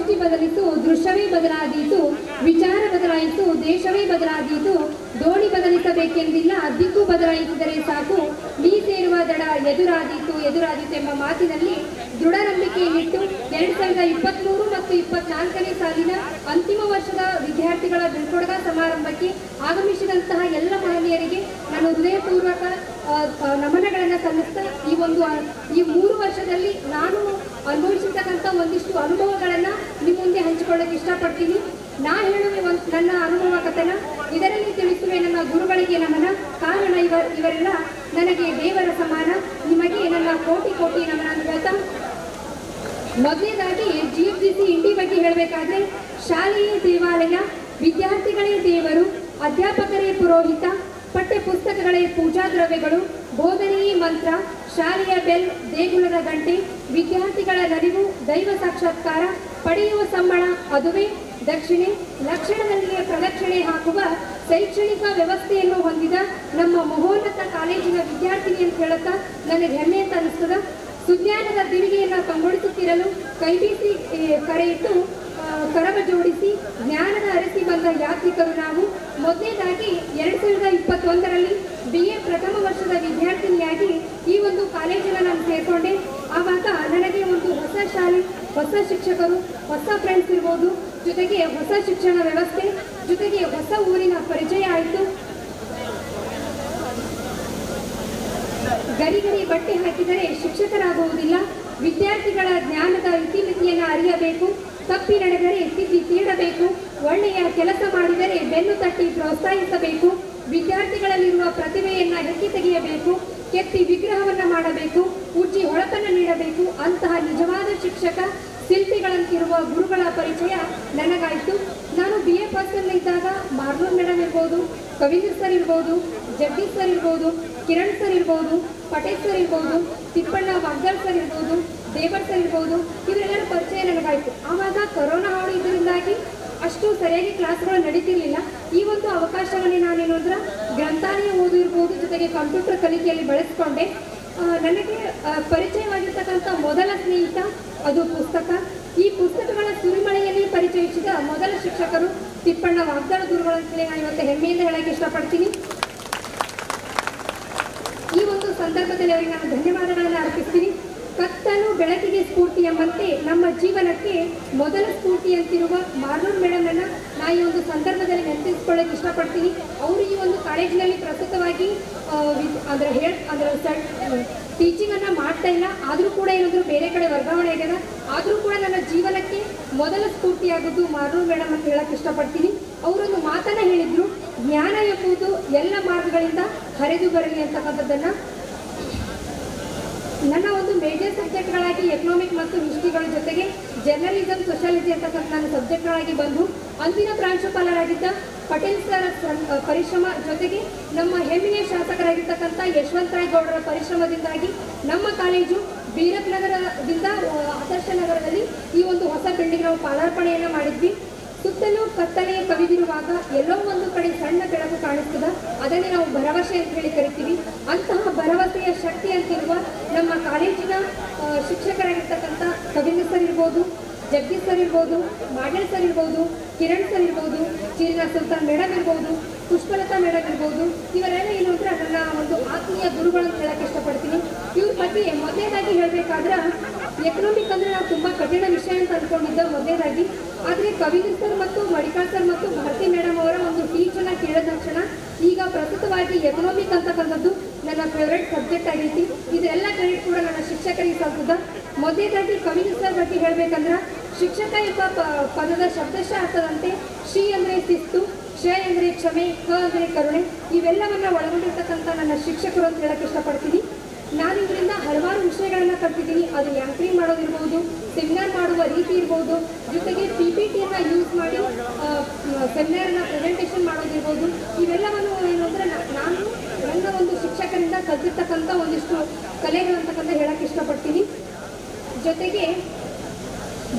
ದೃಷ್ಟಿ ಬದಲಿತು, ದೃಶ್ಯವೇ ಬದಲಾದೀತು, ವಿಚಾರ ಬದಲಾಯಿತು, ದೇಶವೇ ಬದಲಾದೀತು. ದೋಣಿ ಬದಲಿಸಬೇಕೆಂದಿಲ್ಲ, ದಿಕ್ಕು ಬದಲಾಯಿಸಿದರೆ ಸಾಕು, ನೀ ಸೇರುವ ದಡ ಎದುರಾದೀತು ಎಂಬ ಮಾತಿನಲ್ಲಿ ದೃಢ ನಂಬಿಕೆಯನ್ನಿಟ್ಟು 2023 ಮತ್ತು 24ನೇ ಸಾಲಿನ ಅಂತಿಮ ವರ್ಷದ ವಿದ್ಯಾರ್ಥಿಗಳ ಬೀಳ್ಕೊಡುಗೆ ಸಮಾರಂಭಕ್ಕೆ ಆಗಮಿಸಿದಂತಹ ಎಲ್ಲ ಮಹನೀಯರಿಗೆ ನಾನು ಹೃದಯಪೂರ್ವಕ ನಮನಗಳನ್ನು ಸಲ್ಲಿಸ್ತಾ ಈ 3 ವರ್ಷದಲ್ಲಿ ನಾನು ಅನುಭವಿಸಿರ್ತಕ್ಕಂಥ ಒಂದಿಷ್ಟು ಅನುಭವಗಳನ್ನು ನಿಮ್ಮ ಮುಂದೆ ಹಂಚಿಕೊಳ್ಳಕ್ಕೆ ಇಷ್ಟಪಡ್ತೀನಿ. ನಾ ಹೇಳುವೆ ನನ್ನ ಅನುಭವ ಕಥನ, ಇದರಲ್ಲಿ ತಿಳಿಸುವೆ ನನ್ನ ಗುರುಗಳಿಗೆ ನಮನ. ಕಾರಣ ಇವರೆಲ್ಲ ನನಗೆ ದೇವರ ಸಮಾನ. ನಿಮಗೆ ನನ್ನ ಕೋಟಿ ಕೋಟಿ ನಮನ ಅಂತ ಹೇಳ್ತಾ, ಮೊದಲನೇದಾಗಿ GFGC ಇಂಡಿ ಬಗ್ಗೆ ಹೇಳಬೇಕಾದ್ರೆ, ಶಾಲೆಯೇ ದೇವಾಲಯ, ವಿದ್ಯಾರ್ಥಿಗಳೇ ದೇವರು, ಅಧ್ಯಾಪಕರೇ ಪುರೋಹಿತ, ಪಠ್ಯ ಪುಸ್ತಕಗಳೇ ಪೂಜಾ ದ್ರವ್ಯಗಳು, ಬೋಧನೆಯೇ ಮಂತ್ರ, ಶಾಲೆಯ ಬೆಲ್ ದೇಗುಲದ ಗಂಟೆ, ವಿದ್ಯಾರ್ಥಿಗಳ ನಲಿವು ದೈವ ಸಾಕ್ಷಾತ್ಕಾರ, ಪಡೆಯುವ ಸಂಬಳ ಅದುವೇ ದಕ್ಷಿಣೆ, ಲಕ್ಷಣದಲ್ಲಿಯೇ ಪ್ರದಕ್ಷಿಣೆ ಹಾಕುವ ಶೈಕ್ಷಣಿಕ ವ್ಯವಸ್ಥೆಯನ್ನು ಹೊಂದಿದ ನಮ್ಮ ಮಹೋನ್ನತ ಕಾಲೇಜಿನ ವಿದ್ಯಾರ್ಥಿನಿ ಅಂತ ಹೇಳುತ್ತಾ ನನಗೆ ಹೆಮ್ಮೆ ಅಂತ ಅನಿಸ್ತದ. ಸುಜ್ಞಾನದ ದಿವಿಗೆಯನ್ನು ಕಂಗೊಳಿಸುತ್ತಿರಲು ಕೈಬೀಸಿ ಕರೆಯಿಟ್ಟು ಕರವ ಜೋಡಿಸಿ ಜ್ಞಾನದ ಅರಸಿ ಬಂದ ಯಾತ್ರಿಕರು ನಾವು. ಮೊದಲನೇದಾಗಿ 2021ರಲ್ಲಿ BA ಪ್ರಥಮ ವರ್ಷದ ವಿದ್ಯಾರ್ಥಿನಿಯಾಗಿ ಈ ಒಂದು ಕಾಲೇಜನ್ನು ನಾನು ಸೇರಿಕೊಂಡೆ. ಆವಾಗ ನನಗೆ ಒಂದು ಹೊಸ ಶಾಲೆ, ಹೊಸ ಶಿಕ್ಷಕರು, ಹೊಸ ಫ್ರೆಂಡ್ಸ್ ಇರ್ಬೋದು, ಜೊತೆಗೆ ಹೊಸ ಶಿಕ್ಷಣ ವ್ಯವಸ್ಥೆ, ಜೊತೆಗೆ ಹೊಸ ಊರಿನ ಪರಿಚಯ ಆಯಿತು. ಗರಿಗರಿ ಬಟ್ಟೆ ಹಾಕಿದರೆ ಶಿಕ್ಷಕರಾಗುವುದಿಲ್ಲ. ವಿದ್ಯಾರ್ಥಿಗಳ ಜ್ಞಾನದ ಇತಿಮಿತಿಯನ್ನು ಅರಿಯಬೇಕು. ತಪ್ಪಿ ನಡೆದರೆ ತಿದ್ದಿ ತೀಡಬೇಕು. ಒಳ್ಳೆಯ ಕೆಲಸ ಮಾಡಿದರೆ ಬೆನ್ನು ತಟ್ಟಿ ಪ್ರೋತ್ಸಾಹಿಸಬೇಕು. ವಿದ್ಯಾರ್ಥಿಗಳಲ್ಲಿರುವ ಪ್ರತಿಭೆಯನ್ನು ಎತ್ತಿ ತೆಗೆಯಬೇಕು. ಕೆತ್ತಿ ವಿಗ್ರಹವನ್ನು ಮಾಡಬೇಕು. ಉಜ್ಜಿ ಹೊಳಪನ್ನು ನೀಡಬೇಕು. ಅಂತಹ ನಿಜವಾದ ಶಿಕ್ಷಕ, ಶಿಲ್ಪಿಗಳಂತಿರುವ ಗುರುಗಳ ಪರಿಚಯ ನನಗಾಯಿತು. ನಾನು BA ಇದ್ದಾಗ ಮಾರ್ನೂರ್ ಮೇಡಮ್ ಇರ್ಬೋದು, ಕವಿಂದ್ರ ಸರ್ ಇರ್ಬೋದು, ಜಗದೀಶ್ ಸರ್ ಇರ್ಬೋದು, ಕಿರಣ್ ಸರ್ ಇರ್ಬೋದು, ಪಟೇಲ್ ಸರ್ ಇರ್ಬೋದು, ತಿಪ್ಪಣ್ಣ ವಾಗ್ದಾಳ್ ಸರ್ ಇರ್ಬೋದು, ದೇವರ್ ಸರ್ ಇರ್ಬೋದು, ಇವರೆಲ್ಲರ ಪರಿಚಯ ನನಗಾಯಿತು. ಆವಾಗ ಕೊರೋನಾ ಹಾವಳಿ ಇದರಿಂದಾಗಿ ಅಷ್ಟು ಸರಿಯಾಗಿ ಕ್ಲಾಸ್ಗಳು ನಡೀತಿರ್ಲಿಲ್ಲ. ಈ ಒಂದು ಅವಕಾಶವನ್ನೇ ನಾನೇನು ಅಂದ್ರೆ ಗ್ರಂಥಾಲಯ ಓದು ಇರ್ಬೋದು, ಜೊತೆಗೆ ಕಂಪ್ಯೂಟರ್ ಕಲಿಕೆಯಲ್ಲಿ ಬಳಸ್ಕೊಂಡೆ. ನನಗೆ ಪರಿಚಯವಾಗಿರ್ತಕ್ಕಂಥ ಮೊದಲ ಸ್ನೇಹಿತ ಅದು ಪುಸ್ತಕ. ಈ ಪುಸ್ತಕಗಳ ಸುರಿಮಳೆಯಲ್ಲಿ ಪರಿಚಯಿಸಿದ ಮೊದಲ ಶಿಕ್ಷಕರು ತಿಪ್ಪಣ್ಣ ವಾಗ್ದಾಳ ಗುರುಗಳಂತಲೇ ನಾನು ಇವತ್ತು ಹೆಮ್ಮೆಯಿಂದ ಹೇಳಕ್ಕೆ ಇಷ್ಟಪಡ್ತೀನಿ. ಈ ಒಂದು ಸಂದರ್ಭದಲ್ಲಿ ಅವರಿಗೆ ನಾನು ಧನ್ಯವಾದಗಳನ್ನು ಅರ್ಪಿಸ್ತೀನಿ. ಕತ್ತಲು ಬೆಳಕಿಗೆ ಸ್ಫೂರ್ತಿ ಎಂಬಂತೆ ನಮ್ಮ ಜೀವನಕ್ಕೆ ಮೊದಲ ಸ್ಫೂರ್ತಿ ಅಂತಿರುವ ಮಾರ್ನೂರ್ ಮೇಡಮನ್ನು ನಾನು ಈ ಒಂದು ಸಂದರ್ಭದಲ್ಲಿ ನೆನಪಿಸ್ಕೊಳ್ಳೋಕೆ ಇಷ್ಟಪಡ್ತೀನಿ. ಅವರು ಈ ಒಂದು ಕಾಲೇಜಿನಲ್ಲಿ ಪ್ರಸ್ತುತವಾಗಿ ಟೀಚಿಂಗನ್ನು ಮಾಡ್ತಾ ಇಲ್ಲ. ಆದರೂ ಕೂಡ ಏನಾದರೂ ಬೇರೆ ಕಡೆ ವರ್ಗಾವಣೆ ಆಗ್ಯದ. ಆದರೂ ಕೂಡ ನನ್ನ ಜೀವನಕ್ಕೆ ಮೊದಲ ಸ್ಫೂರ್ತಿಯಾಗೋದು ಮಾರ್ನೂರ್ ಮೇಡಮ್ ಅಂತ ಹೇಳಕ್ಕೆ ಇಷ್ಟಪಡ್ತೀನಿ. ಅವರೊಂದು ಮಾತನ್ನು ಹೇಳಿದ್ರು, ಜ್ಞಾನ ಎಂಬುದು ಎಲ್ಲ ಮಾರ್ಗಗಳಿಂದ ಹರಿದು ಬರಲಿ ಅಂತಕ್ಕಂಥದ್ದನ್ನು. ನನ್ನ ಒಂದು ಮೇಜರ್ ಸಬ್ಜೆಕ್ಟ್ಗಳಾಗಿ ಎಕನಾಮಿಕ್ ಮತ್ತು ಹಿಸ್ಟ್ರಿಗಳ ಜೊತೆಗೆ ಜರ್ನಲಿಸಮ್, ಸೋಷಿಯಾಲಜಿ ಅಂತಕ್ಕಂಥ ನನ್ನ ಸಬ್ಜೆಕ್ಟ್ಗಳಾಗಿ ಬಂದು ಅಂದಿನ ಪ್ರಾಂಶುಪಾಲರಾಗಿದ್ದ ಪಟೇಲ್ ಸರ್ ಪರಿಶ್ರಮ ಜೊತೆಗೆ ನಮ್ಮ ಹೆಮ್ಮೆಯ ಶಾಸಕರಾಗಿರ್ತಕ್ಕಂಥ ಯಶವಂತರಾಯ್ ಗೌಡರ ಪರಿಶ್ರಮದಿಂದಾಗಿ ನಮ್ಮ ಕಾಲೇಜು ಬೀರಪ್ ನಗರದಿಂದ ಆದರ್ಶ ನಗರದಲ್ಲಿ ಈ ಒಂದು ಹೊಸ ಬಿಲ್ಡಿಂಗ್ ನಾವು ಪಾದಾರ್ಪಣೆಯನ್ನು ಮಾಡಿದ್ವಿ. ಸುತ್ತಲೂ ಕತ್ತಲೆ ಕವಿದಿರುವಾಗ ಎಲ್ಲೋ ಒಂದು ಕಡೆ ಸಣ್ಣ ಬೆಳಕು ಕಾಣಿಸ್ತದ, ಅದನ್ನೇ ನಾವು ಭರವಸೆ ಅಂತ ಹೇಳಿ ಕರಿತೀವಿ. ಅಂತಹ ಭರವಸೆಯ ಶಕ್ತಿ ಅಂತಿರುವ ನಮ್ಮ ಕಾಲೇಜಿನ ಶಿಕ್ಷಕರಾಗಿರ್ತಕ್ಕಂಥ ಕವಿಂದ್ರ ಸರ್ ಇರ್ಬೋದು, ಜಗದೀಶ್ ಸರ್ ಇರ್ಬೋದು, ಮಾಡೆಲ್ ಸರ್ ಇರ್ಬೋದು, ಕಿರಣ್ ಸರ್ ಇರ್ಬೋದು, ಚೀರಿನ ಸುಲ್ತಾನ್ ಮೇಡಮ್ ಇರ್ಬೋದು, ಪುಷ್ಪಲತಾ ಮೇಡಮ್ ಇರ್ಬೋದು, ಇವರೆಲ್ಲ ಏನು ಅಂದ್ರೆ ನನ್ನ ಒಂದು ಆತ್ಮೀಯ ಗುರುಗಳು ಅಂತ ಹೇಳಕ್ಕೆ ಇಷ್ಟಪಡ್ತೀನಿ. ಇವ್ರ ಬಗ್ಗೆ ಮೊದಲನೇದಾಗಿ ಹೇಳಬೇಕಾದ್ರೆ, ಎಕನಾಮಿಕ್ ಅಂದರೆ ನಾವು ತುಂಬ ಕಠಿಣ ವಿಷಯ ಅಂತ ಅಂದ್ಕೊಂಡಿದ್ದ ಮೊದಲನೇದಾಗಿ. ಆದರೆ ಕವಿಂದ್ರ ಸರ್ ಮತ್ತು ಮಡಿಕಾಳ್ ಸರ್ ಮತ್ತು ಭಾರತಿ ಮೇಡಮ್ ಅವರ ಒಂದು ಟೀಚನ್ನು ಕೇಳಿದ ತಕ್ಷಣ ಈಗ ಪ್ರಸ್ತುತವಾಗಿ ಎಕನಾಮಿಕ್ ಅಂತಕ್ಕಂಥದ್ದು ನನ್ನ ಫೇವ್ರೇಟ್ ಸಬ್ಜೆಕ್ಟ್ ಆಗೈತಿ. ಇದೆಲ್ಲ ಕ್ರೆಡಿಟ್ ಕೂಡ ನನ್ನ ಶಿಕ್ಷಕರಿಗೆ ಸಲ್ತದ. ಮೊದಲನೇದಾಗಿ ಕವಿಂದ್ರ ಸರ್ ಬಗ್ಗೆ ಹೇಳಬೇಕಂದ್ರೆ, ಶಿಕ್ಷಕ ಎಂಬ ಪದದ ಶಬ್ದಶಃ ಅರ್ಥದಂತೆ ಶ್ರೀ ಅಂದರೆ ಶಿಸ್ತು, ಕ್ಷ ಅಂದರೆ ಕ್ಷಮೆ, ಕ ಅಂದರೆ ಕರುಣೆ, ಇವೆಲ್ಲವನ್ನ ಒಳಗೊಂಡಿರ್ತಕ್ಕಂಥ ನನ್ನ ಶಿಕ್ಷಕರು ಅಂತ ಹೇಳಕ್ಕೆ ಇಷ್ಟಪಡ್ತೀನಿ. ನಾನು ಇದರಿಂದ ಹಲವಾರು ವಿಷಯಗಳನ್ನು ಕಲ್ತಿದ್ದೀನಿ. ಅದು ಯಾಂಕರಿಂಗ್ ಮಾಡೋದಿರ್ಬೋದು, ಸೆಮಿನಾರ್ ಮಾಡುವ ರೀತಿ ಇರ್ಬೋದು, ಜೊತೆಗೆ PPTಯನ್ನು ಯೂಸ್ ಮಾಡಿ ಸೆಮಿನಾರನ್ನ ಪ್ರೆಸೆಂಟೇಷನ್ ಮಾಡೋದಿರ್ಬೋದು, ಇವೆಲ್ಲವನ್ನು ಏನು ಅಂದರೆ ನಾನು ನನ್ನ ಒಂದು ಶಿಕ್ಷಕರಿಂದ ಕಲ್ತಿರ್ತಕ್ಕಂಥ ಒಂದಿಷ್ಟು ಕಲೆಗಳು ಅಂತಕ್ಕಂಥ ಹೇಳಕ್ಕೆ ಇಷ್ಟಪಡ್ತೀನಿ. ಜೊತೆಗೆ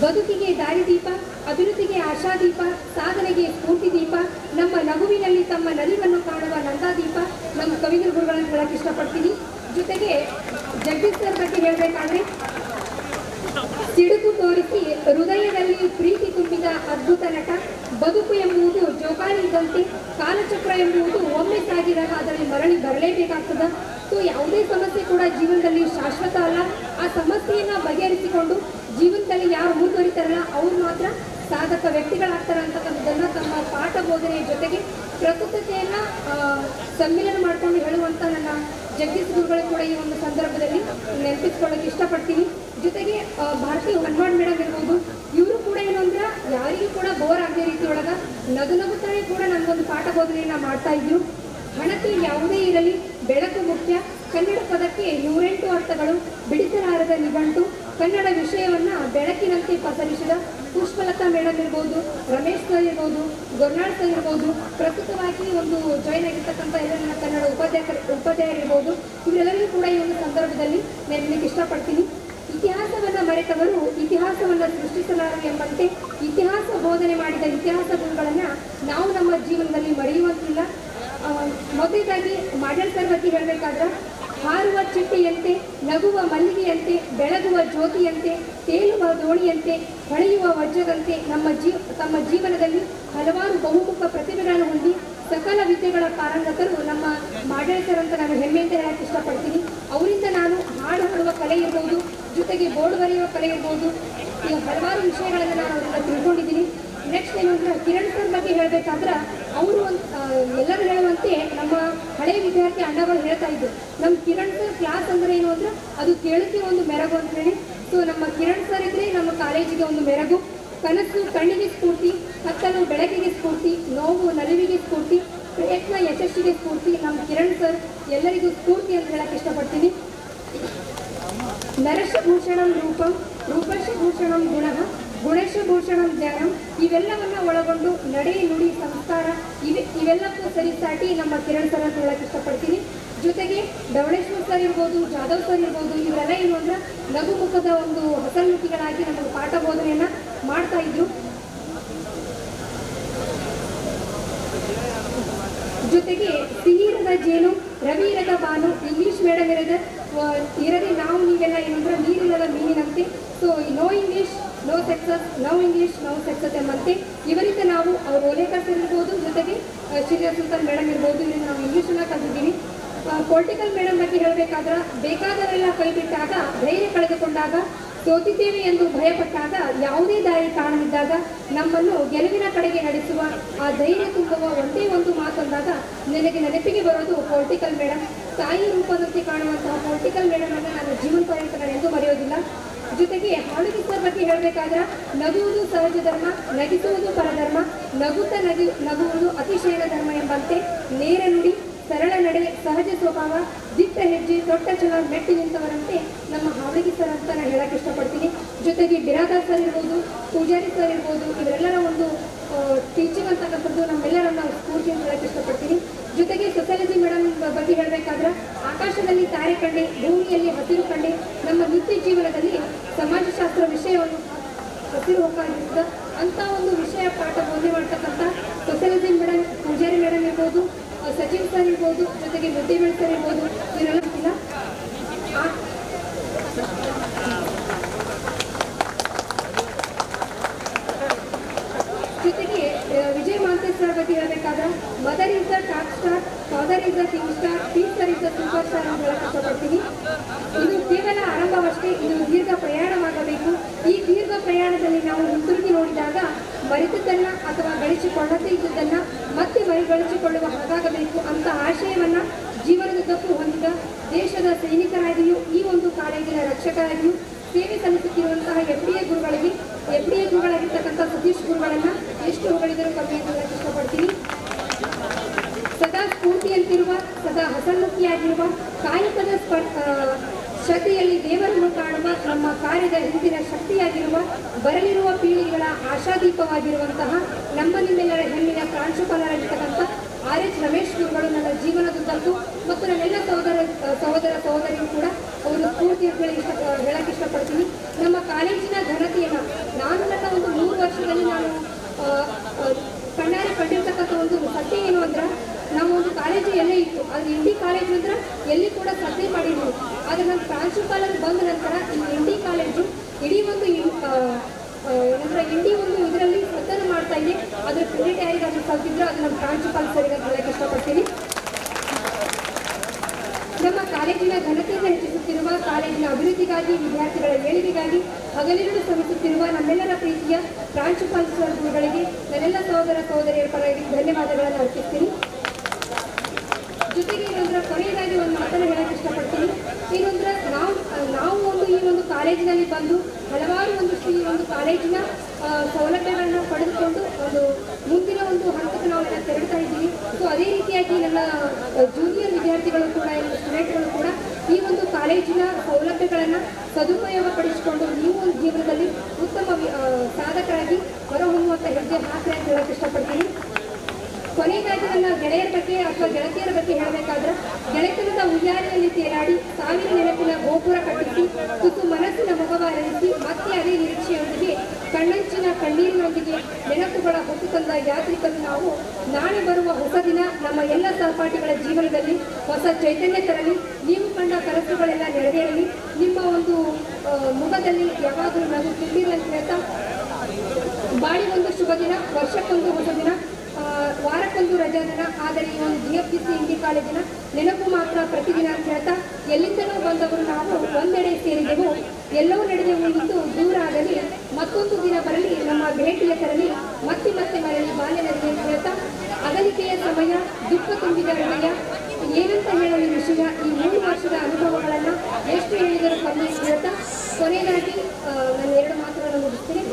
ಬದುಕಿಗೆ ದಾರಿದೀಪ, ಅಭಿವೃದ್ಧಿಗೆ ಆಶಾದೀಪ, ಸಾಧನೆಗೆ ಸ್ಫೂರ್ತಿ ದೀಪ, ನಮ್ಮ ನಗುವಿನಲ್ಲಿ ತಮ್ಮ ನಲಿವನ್ನು ಕಾಣುವ ನಂದಾದೀಪ ನಮ್ಮ ಕವಿಗಳ ಗುರುಗಳನ್ನು ಹೇಳಕ್ಕೆ ಇಷ್ಟಪಡ್ತೀನಿ. ಜೊತೆಗೆ ಜಗದೀಶ್ ಸರ್ ಬಗ್ಗೆ ಹೇಳಬೇಕಾದ್ರೆ, ಸಿಡುಕು ತೋರಿಸಿ ಹೃದಯದಲ್ಲಿ ಪ್ರೀತಿ ಅದ್ಭುತ ನಟ. ಬದುಕು ಎಂಬುದು ಜೋಕಾಲಿ ಇದ್ದಂತೆ, ಕಾಲಚಕ್ರ ಎಂಬುದು ಒಮ್ಮೆ ಸಾಗಿದಾಗ ಅದರಲ್ಲಿ ಮರಳಿ ಬರಲೇಬೇಕಾಗ್ತದೆ. ಸೊ ಯಾವುದೇ ಸಮಸ್ಯೆ ಕೂಡ ಜೀವನದಲ್ಲಿ ಶಾಶ್ವತ ಅಲ್ಲ. ಆ ಸಮಸ್ಯೆಯನ್ನು ಬಗೆಹರಿಸಿಕೊಂಡು ಜೀವನದಲ್ಲಿ ಯಾರು ಮುಂದುವರಿತಾರಲ್ಲ ಅವ್ರು ಮಾತ್ರ ಸಾಧಕ ವ್ಯಕ್ತಿಗಳಾಗ್ತಾರೆ ಅಂತಕ್ಕಂಥದ್ದನ್ನು ತಮ್ಮ ಪಾಠ ಬೋಧನೆಯ ಜೊತೆಗೆ ಪ್ರಸ್ತುತತೆಯನ್ನು ಸಮ್ಮಿಲನ ಮಾಡಿಕೊಂಡು ಹೇಳುವಂಥ ನನ್ನ ಜಗದೀಶ್ ಗುರುಗಳು ಕೂಡ ಈ ಒಂದು ಸಂದರ್ಭದಲ್ಲಿ ನೆನಪಿಸ್ಕೊಳ್ಳೋಕೆ ಇಷ್ಟಪಡ್ತೀನಿ. ಜೊತೆಗೆ ಭಾರತಿ ಹನುಮಾನ್ ಮೇಡಮ್ ಇರ್ಬೋದು, ಇವರು ಕೂಡ ಏನು ಅಂದ್ರೆ ಯಾರಿಗೂ ಕೂಡ ಬೋರ್ ಆಗದೆ ರೀತಿ ಒಳಗೆ ನಗುತ್ತಾನೆ ಕೂಡ ನನಗೊಂದು ಪಾಠ ಬೋಧನೆಯನ್ನು ಮಾಡ್ತಾ ಇದ್ರು. ಹಣತೆ ಯಾವುದೇ ಇರಲಿ ಬೆಳಕು ಮುಖ್ಯ. ಕನ್ನಡ ಪದಕ್ಕೆ 108 ಅರ್ಥಗಳು, ಬಿಡಿಸಲಾರದ ನಿಘಂಟು. ಕನ್ನಡ ವಿಷಯವನ್ನು ಬೆಳಕಿನಂತೆ ಪಸರಿಸಿದ ಪುಷ್ಪಲತಾ ಮೇಡಮ್ ಇರ್ಬೋದು, ರಮೇಶ್ ಸರ್ ಇರ್ಬೋದು, ಗೊರ್ನಾಳ್ ಸರ್ ಇರ್ಬೋದು, ಪ್ರಸ್ತುತವಾಗಿ ಒಂದು ಜಾಯಿನ್ ಆಗಿರ್ತಕ್ಕಂಥ ಎಲ್ಲ ನನ್ನ ಕನ್ನಡ ಉಪಾಧ್ಯಾಯರಿರ್ಬೋದು, ಇವರೆಲ್ಲರಿಗೂ ಕೂಡ ಈ ಒಂದು ಸಂದರ್ಭದಲ್ಲಿ ನೆನಪಲಿಕ್ಕೆ ಇಷ್ಟಪಡ್ತೀನಿ. ಇತಿಹಾಸವನ್ನು ಮರೆತವರು ಇತಿಹಾಸವನ್ನು ಸೃಷ್ಟಿಸಲಾರರು ಎಂಬಂತೆ ಇತಿಹಾಸ ಬೋಧನೆ ಮಾಡಿದ ಇತಿಹಾಸ ಗುರುಗಳನ್ನು ನಾವು ನಮ್ಮ ಜೀವನದಲ್ಲಿ ಮರೆಯುವಂತಿಲ್ಲ. ಮೊದಲದಾಗಿ ಮಾಡಲ್ ಸರ್ ಬಗ್ಗೆ ಹೇಳಬೇಕಾದ್ರೆ, ಹಾರುವ ಚಿಟ್ಟೆಯಂತೆ, ನಗುವ ಮಲ್ಲಿಗೆಯಂತೆ, ಬೆಳಗುವ ಜ್ಯೋತಿಯಂತೆ, ತೇಲುವ ದೋಣಿಯಂತೆ, ಹೊಳೆಯುವ ವಜ್ರದಂತೆ ತಮ್ಮ ಜೀವನದಲ್ಲಿ ಹಲವಾರು ಬಹುಮುಖ ಪ್ರತಿಭೆಗಳನ್ನು ಹೊಂದಿ ಸಕಲ ವಿದ್ಯೆಗಳ ಪಾರಂಗತರು ನಮ್ಮ ಮಾಡಲ್ ಸರ್ ಅಂತ ನಾನು ಹೆಮ್ಮೆಯಿಂದ ಹೇಳಕ್ಕೆ ಇಷ್ಟಪಡ್ತೀನಿ. ಅವರಿಂದ ನಾನು ಹಾಡು ಹಾಡುವ ಕಲೆ ಇರ್ಬೋದು, ಜೊತೆಗೆ ಬೋರ್ಡ್ ಬರೆಯುವ ಕಲೆ ಇರ್ಬೋದು, ಈಗ ಹಲವಾರು ವಿಷಯಗಳನ್ನು ನಾನು ಅವರಿಂದ ತಿಳ್ಕೊಂಡಿದ್ದೀನಿ. ನೆಕ್ಸ್ಟ್ ಏನು ಅಂದರೆ ಕಿರಣ್ ಸರ್ ಬಗ್ಗೆ ಹೇಳಬೇಕಾದ್ರೆ, ಅವರು ಎಲ್ಲರೂ ಹೇಳುವಂತೆ ನಮ್ಮ ಹಳೆಯ ವಿದ್ಯಾರ್ಥಿ ಅಣ್ಣಗಳು ಹೇಳ್ತಾ ಇದ್ರು, ನಮ್ಮ ಕಿರಣ್ ಸರ್ ಕ್ಲಾಸ್ ಅಂದರೆ ಏನು ಅಂದರೆ ಅದು ಕೇಳೋಕ್ಕೆ ಒಂದು ಮೆರಗು ಅಂತ ಹೇಳಿ. ಸೊ ನಮ್ಮ ಕಿರಣ್ ಸರ್ ಇದ್ದರೆ ನಮ್ಮ ಕಾಲೇಜಿಗೆ ಒಂದು ಮೆರಗು. ಕನಸು ಕಣ್ಣಿಗೆ ಸ್ಫೂರ್ತಿ, ಕತ್ತಲು ಬೆಳಕಿಗೆ ಸ್ಫೂರ್ತಿ, ನೋವು ನಲಿವಿಗೆ ಸ್ಫೂರ್ತಿ, ಪ್ರಯತ್ನ ಯಶಸ್ಸಿಗೆ ಸ್ಫೂರ್ತಿ. ನಮ್ಮ ಕಿರಣ್ ಸರ್ ಎಲ್ಲರಿಗೂ ಸ್ಫೂರ್ತಿ ಅಂತ ಹೇಳಕ್ಕೆ ಇಷ್ಟಪಡ್ತೀನಿ. ನರಶಭೂಷಣಂ ರೂಪಂ, ರೂಪಶಭೂಷಣಂ ಗುಣಃ, ಗುಣಶಭೂಷಣಂ ಜ್ಞಾನಂ. ಇವೆಲ್ಲವನ್ನು ಒಳಗೊಂಡು ನಡೆ ನುಡಿ ಸಂಸ್ಕಾರ ಇವೆಲ್ಲಕ್ಕೂ ಸರಿಸಾಟಿ ನಮ್ಮ ಕಿರಣ್ ಸರ್ ಅಂತ ಹೇಳಕ್ಕೆ ಇಷ್ಟಪಡ್ತೀನಿ. ಜೊತೆಗೆ ಧವಳೇಶ್ವರ್ ಸರ್ ಇರ್ಬೋದು, ಜಾಧವ್ ಸರ್ ಇರ್ಬೋದು, ಇವರೆಲ್ಲ ಏನು ಅಂದ್ರೆ ನಗುಮುಖದ ಒಂದು ಹಸನ್ಮುಖಿಗಳಾಗಿ ನಮಗೆ ಪಾಠ ಬೋಧನೆಯನ್ನು ಮಾಡ್ತಾ ಇದ್ರು. ಜೊತೆಗೆ ಸಿಹಿರದ ಜೇನು, ರವಿರದ ಬಾನು, ಇಂಗ್ಲೀಷ್ ಮೇಡಮ್ ಇರದೆ ನಾವು ನೀವೆಲ್ಲ ಏನಂದ್ರೆ ನೀರಿಲ್ಲದ ಮೀನಿನಂತೆ. So no English no success, no English no success ಎಂಬಂತೆ ಇವರಿಂದ ನಾವು ಅವ್ರು ಓಲೇಕರ್ ಸರ್ ಇರ್ಬೋದು, ಜೊತೆಗೆ ಶ್ರೀನಿವಾಸ ಸುಲ್ತಾನ್ ಮೇಡಮ್ ಇರ್ಬೋದು, ಇವರಿಂದ ನಾವು ಇಂಗ್ಲೀಷನ್ನು ಕಲಿತಿದ್ದೀವಿ. ಪೊಲಿಟಿಕಲ್ ಮೇಡಮ್ ಬಗ್ಗೆ ಹೇಳಬೇಕಾದ್ರೆ, ಬೇಕಾದವರೆಲ್ಲ ಕೈ ಬಿಟ್ಟಾಗ, ಧೈರ್ಯ ಕಳೆದುಕೊಂಡಾಗ, ಸೋತಿದ್ದೇವೆ ಎಂದು ಭಯಪಟ್ಟಾಗ, ಯಾವುದೇ ದಾರಿ ಕಾಣದಿದ್ದಾಗ ನಮ್ಮನ್ನು ಗೆಲುವಿನ ಕಡೆಗೆ ನಡೆಸುವ ಆ ಧೈರ್ಯ ತುಂಬುವ ಒಂದೇ ಒಂದು ಮಾತಂದಾಗ ನನಗೆ ನೆನಪಿಗೆ ಬರೋದು ಪೊಲಿಟಿಕಲ್ ಮೇಡಮ್. ತಾಯಿ ರೂಪದಂತೆ ಕಾಣುವಂತಹ ಪೊಲಿಟಿಕಲ್ ಮೇಡಮ್ ಅನ್ನು ನಾನು ಜೀವನ ಪರ್ಯಂತ ನಾನು ಎಂದೂ ಮರೆಯೋದಿಲ್ಲ. ಜೊತೆಗೆ ಹಾಡುಗಿ ಸರ್ ಬಗ್ಗೆ ಹೇಳಬೇಕಾದ್ರೆ, ನಗುವುದು ಸಹಜ ಧರ್ಮ, ನಗಿಸುವುದು ಪರಧರ್ಮ, ನಗುವುದು ಅತಿಶಯನ ಧರ್ಮ ಎಂಬಂತೆ ನೇರ ನುಡಿ, ಸರಳ ನಡೆ, ಸಹಜ ಸ್ವಭಾವ, ದಿಟ್ಟ ಹೆಜ್ಜೆ, ದೊಡ್ಡ ಛಲ, ಮೆಟ್ಟಿ ನಿಂತವರಂತೆ ನಮ್ಮ ಹಾವಳಿಗಿ ಸರ್ ಅಂತ ನಾನು ಹೇಳಕ್ಕೆ ಇಷ್ಟಪಡ್ತೀನಿ. ಜೊತೆಗೆ ಬಿರಾದಾರ್ ಸರ್ ಇರ್ಬೋದು, ಪೂಜಾರಿ ಸರ್ ಇರ್ಬೋದು, ಇವರೆಲ್ಲರ ಒಂದು ಟೀಚಿಂಗ್ ಅಂತಕ್ಕಂಥದ್ದು ನಮ್ಮೆಲ್ಲರನ್ನ ಸ್ಫೂರ್ತಿ ಅಂತ ಹೇಳಕ್ಕೆ ಇಷ್ಟಪಡ್ತೀನಿ. ಜೊತೆಗೆ ಸೊಸೈಲಜಿ ಮೇಡಮ್ ಬಗ್ಗೆ ಹೇಳಬೇಕಾದ್ರೆ, ಆಕಾಶದಲ್ಲಿ ತಾರೆ ಕಂಡೆ, ಭೂಮಿಯಲ್ಲಿ ಹಸಿರು ಕಂಡೆ, ನಮ್ಮ ನಿತ್ಯ ಜೀವನದಲ್ಲಿ ಸಮಾಜಶಾಸ್ತ್ರ ವಿಷಯವನ್ನು ಹಸಿರು ಹೋಗಿರ್ತದೆ ಅಂತ ಒಂದು ವಿಷಯ ಪಾಠ ಬೋಧನೆ ಮಾಡ್ತಕ್ಕಂಥ ಸೊಸೈಲಜಿ ಮೇಡಮ್, ಪೂಜಾರಿ ಮೇಡಮ್ ಇರ್ಬೋದು, ಸಚಿವ್ ಸರ್ ಇರ್ಬೋದು, ಜೊತೆಗೆ ಮುದ್ದಿಬೇಳ್ ಸರ್ ಇರ್ಬೋದು, ಇವರೆಲ್ಲ ಇಲ್ಲ. ಜೊತೆಗೆ ವಿಜಯ್ ಮಾಂತೇಶ್ ಸರ್ ಬಗ್ಗೆ ಹೇಳಬೇಕಾದ್ರೆ, mother is the top star, father is the king star, teacher is the super star ಅಂತ ಹೇಳಕ್ಕೆ ಇಷ್ಟಪಡ್ತೀನಿ. ಇದು ಕೇವಲ ಆರಂಭವಷ್ಟೇ, ಇದು ದೀರ್ಘ ಪ್ರಯಾಣವಾಗಬೇಕು. ಈ ದೀರ್ಘ ಪ್ರಯಾಣದಲ್ಲಿ ನಾವು ಹಿಂತಿರುಗಿ ನೋಡಿದಾಗ ಮರೆತದ್ದನ್ನು ಅಥವಾ ಗಳಿಸಿಕೊಳ್ಳದೇ ಇದ್ದುದನ್ನು ಮತ್ತೆ ಮರುಗಳಿಸಿಕೊಳ್ಳುವ ಹಾಗಾಗಬೇಕು ಅಂತ ಆಶಯವನ್ನು ಜೀವನದುದ್ದಕ್ಕೂ ಹೊಂದಿದ ದೇಶದ ಸೈನಿಕರಾಗಿಯೂ ಈ ಒಂದು ಕಾಲೇಜಿನ ರಕ್ಷಕರಾಗಿಯೂ ಸೇವೆ ಸಲ್ಲಿಸುತ್ತಿರುವಂತಹ FDA ಗುರುಗಳಾಗಿರ್ತಕ್ಕಂಥ ಸತೀಶ್ ಗುರುಗಳನ್ನು ಎಷ್ಟು ಹೊಗಳಿದರೂ ಕಮ್ಮಿ ಅಂತ ಹೇಳಕ್ಕೆ ಇಷ್ಟಪಡ್ತೀನಿ. ಸದಾ ಸ್ಫೂರ್ತಿಯಂತಿರುವ, ಸದಾ ಹಸನ್ಮುಖಿಯಾಗಿರುವ, ಕಾಯಕದ ಶ್ರದ್ಧೆಯಲ್ಲಿ ದೇವರನ್ನು ಕಾಣುವ, ನಮ್ಮ ಕಾರ್ಯದ ಹಿಂದಿನ ಶಕ್ತಿಯಾಗಿರುವ, ಬರಲಿರುವ ಪೀಳಿಗೆಗಳ ಆಶಾದೀಪವಾಗಿರುವಂತಹ ನಮ್ಮ ನಿಮ್ಮೆಲ್ಲರ ಹೆಮ್ಮೆಯ ಪ್ರಾಂಶುಪಾಲರಾಗಿರ್ತಕ್ಕಂಥ RH ರಮೇಶ್ ಗುರುಗಳು ನನ್ನ ಜೀವನದುದ್ದಕ್ಕೂ ಮತ್ತು ನನ್ನೆಲ್ಲ ಸಹೋದರ ಸಹೋದರಿಯರು ಕೂಡ ಅವರು ಸ್ಫೂರ್ತಿ ಹೇಳಕ್ಕೆ ಇಷ್ಟಪಡ್ತೀನಿ. ನಮ್ಮ ಕಾಲೇಜಿನ ಘನತೆಯನ್ನು ನಾನು ನನ್ನ ಒಂದು 3 ವರ್ಷದಲ್ಲಿ ನಾನು ಕಣ್ಣಾರೆ ಕಂಡಿರ್ತಕ್ಕಂಥ ಒಂದು ಸತ್ಯ ಏನು ಅಂದ್ರೆ, ನಾವು ಒಂದು ಕಾಲೇಜು ಎಲ್ಲೇ ಇತ್ತು, ಅದು ಇಂಡಿ ಕಾಲೇಜು ಅಂದ್ರೆ ಎಲ್ಲಿ ಕೂಡ ಸದ್ದೆ ಮಾಡಿದ್ವಿ. ಆದರೆ ನನ್ನ ಪ್ರಾಂಶುಪಾಲರು ಬಂದ ನಂತರ ಈ ಇಂಡಿ ಕಾಲೇಜು ಇಡೀ ಒಂದು ಏನಂದ್ರೆ ಇಂಡಿ ಒಂದು ಇದರಲ್ಲಿ ಸದ್ದನ್ನು ಅದರ ಕ್ರೆಡಿಟ್ ಯಾರಿಗಾದ್ರೂ ಕಲ್ತಿದ್ರು ಅದು ನಮ್ಮ ಪ್ರಾಂಶುಪಾಲ ಸರಿಗೆ ಅಂತ ಹೇಳಕ್ಕೆ ಇಷ್ಟಪಡ್ತೀನಿ. ನಮ್ಮ ಕಾಲೇಜಿನ ಘನತೆಯನ್ನು ಹೆಚ್ಚಿಸುತ್ತಿರುವ, ಕಾಲೇಜಿನ ಅಭಿವೃದ್ಧಿಗಾಗಿ, ವಿದ್ಯಾರ್ಥಿಗಳ ಏಳಿಗೆಗಾಗಿ ಹಗಲಿರುಳು ಶ್ರಮಿಸುತ್ತಿರುವ ನಮ್ಮೆಲ್ಲರ ಪ್ರೀತಿಯ ಪ್ರಾಂಶುಪಾಲ ಸರ್ಗಳಿಗೆ ನನ್ನೆಲ್ಲ ಸಹೋದರ ಸಹೋದರಿಯರ ಪರವಾಗಿ ಧನ್ಯವಾದಗಳನ್ನು ಅರ್ಪಿಸ್ತೀನಿ. ಜೊತೆಗೆ ಇನ್ನೊಂದರ ಕೊನೆಯದಾಗಿ ಒಂದು ಮಾತನ್ನು ಹೇಳಕ್ಕೆ ಇಷ್ಟಪಡ್ತೀನಿ. ಇನ್ನೊಂದರ ನಾವು ಈ ಒಂದು ಕಾಲೇಜಿನಲ್ಲಿ ಬಂದು ಹಲವಾರು ಒಂದಿಷ್ಟು ಈ ಒಂದು ಕಾಲೇಜಿನ ಸೌಲಭ್ಯಗಳನ್ನು ಪಡೆದುಕೊಂಡು ಒಂದು ಮುಂದಿನ ಒಂದು ಹಂತಕ್ಕೆ ನಾವು ತೆರಳ್ತಾ ಇದ್ದೀವಿ. ಸೊ ಅದೇ ರೀತಿಯಾಗಿ ನನ್ನ ಜೂನಿಯರ್ ವಿದ್ಯಾರ್ಥಿಗಳು ಕೂಡ, ಸ್ಟೂಡೆಂಟ್ಗಳು ಕೂಡ ಈ ಒಂದು ಕಾಲೇಜಿನ ಸೌಲಭ್ಯಗಳನ್ನು ಸದುಪಯೋಗ ಪಡಿಸಿಕೊಂಡು ನೀವು ಒಂದು ಜೀವನದಲ್ಲಿ ಉತ್ತಮ ಸಾಧಕರಾಗಿ ಹೊರಹೊಮ್ಮುವಂಥ ಹೆಜ್ಜೆ ಹಾಕಿ ಅಂತ ಹೇಳಕ್ಕೆ ಇಷ್ಟಪಡ್ತೀನಿ. ಕೊನೆಯದಾಗಿ ನನ್ನ ಗೆಳೆಯರ ಬಗ್ಗೆ ಅಥವಾ ಗೆಳತಿಯರ ಬಗ್ಗೆ ಹೇಳಬೇಕಾದ್ರೆ, ಗೆಳೆತನದ ಉಯ್ಯಾಲೆಯಲ್ಲಿ ತೇಲಾಡಿ ಸಾವಿರ ನೆನಪಿನ ಗೋಪುರ ಕಟ್ಟಿಸಿ ತುಸು ಮನಸ್ಸಿನ ಮುಖವ ಅರಳಿಸಿ ಮತ್ತೆ ಅದೇ ನಿರೀಕ್ಷೆಯೊಂದಿಗೆ ಕಣ್ಣಂಚಿನ ಕಣ್ಣೀರಿನೊಂದಿಗೆ ನೆನಪುಗಳ ಹೊತ್ತು ತಂದ ಯಾತ್ರಿಕರು ನಾವು. ನಾಳೆ ಬರುವ ಹೊಸ ದಿನ ನಮ್ಮ ಎಲ್ಲ ಸಹಪಾಠಿಗಳ ಜೀವನದಲ್ಲಿ ಹೊಸ ಚೈತನ್ಯ ತರಲಿ. ನೀವು ಕಂಡ ಕನಸುಗಳೆಲ್ಲ ನೆರವೇರಲಿ. ನಿಮ್ಮ ಒಂದು ಮುಖದಲ್ಲಿ ಯಾವಾಗಲೂ ನಗು ತುಂಬಿರಲಿ ಅಂತ ಹೇಳ್ತಾ, ಬಾಡಿ ಒಂದು ಶುಭ ದಿನ, ವರ್ಷಕ್ಕೊಂದು ಹೊಸ ದಿನ, ವಾರಕ್ಕೊಂದು ರಜಾ ದಿನ. ಆದರೆ ಈ ಒಂದು GFGC ಇಂಡಿ ಕಾಲೇಜಿನ ನೆನಪು ಮಾತ್ರ ಪ್ರತಿದಿನ ಅಂತ ಹೇಳ್ತಾ, ಎಲ್ಲಿಂದಲೂ ಬಂದವರು ನಾವು ಒಂದೆಡೆ ಸೇರಿದೆವು, ಎಲ್ಲವೂ ನಡೆದೆವು ಎಂದು ದೂರ ಆಗಲಿ, ಮತ್ತೊಂದು ದಿನ ಬರಲಿ, ನಮ್ಮ ಭೇಟಿಯ ತರಲಿ, ಮತ್ತೆ ಮತ್ತೆ ಮರಳಿ ಬಾಲ್ಯದಲ್ಲಿ ಅಂತ ಹೇಳ್ತಾ, ಅಗಲಿಕೆಯ ಸಮಯ, ದುಃಖ ತುಂಬಿದ ಹೃದಯ, ಏನಂತ ಹೇಳಲು ವಿಷಯ, ಈ 3 ವರ್ಷದ ಅನುಭವಗಳನ್ನು ಎಷ್ಟು ಹೇಳಿದರೂ ಕಮ್ಮಿ ಅಂತ ಹೇಳ್ತಾ ಕೊನೆಯದಾಗಿ ನಾನು 2 ಮಾತುಗಳನ್ನು ಮುಗಿಸ್ತೀನಿ.